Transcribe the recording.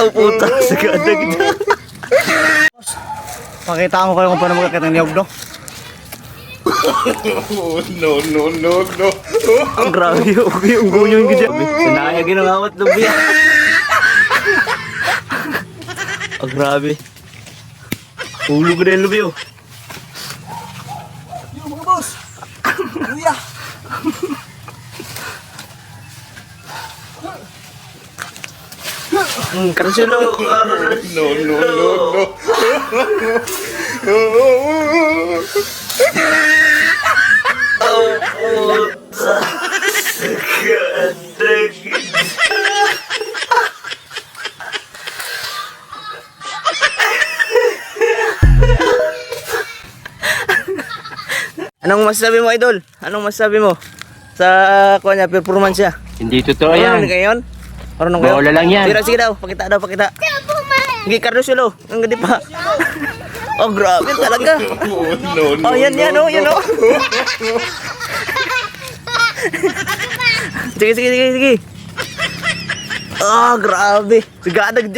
Oh, puta. Sigadag dyan. Pakita ko kayo kung paano magkakit ng niyog, no? No. Ang grabe yung gunyo yung gidya. Sinaya ginangawat lubi. Ang grabe. Hulog na yung lubi, oh. Yung mga boss. Kuya. Karasulo. No. Anong masasabi mo, idol? Anong masasabi mo sa kuha niya, performance niya? Hindi totoo Marunong yan. kayo yun? Marunong kayo? Bola lang yan. Sige daw, pakita daw, pakita. Sige, Carlos, ang ganda pa. Oh, grabe talaga. No. Oh, yan, yan, oh. Sige. Oh, grabe. Sigadag dyan.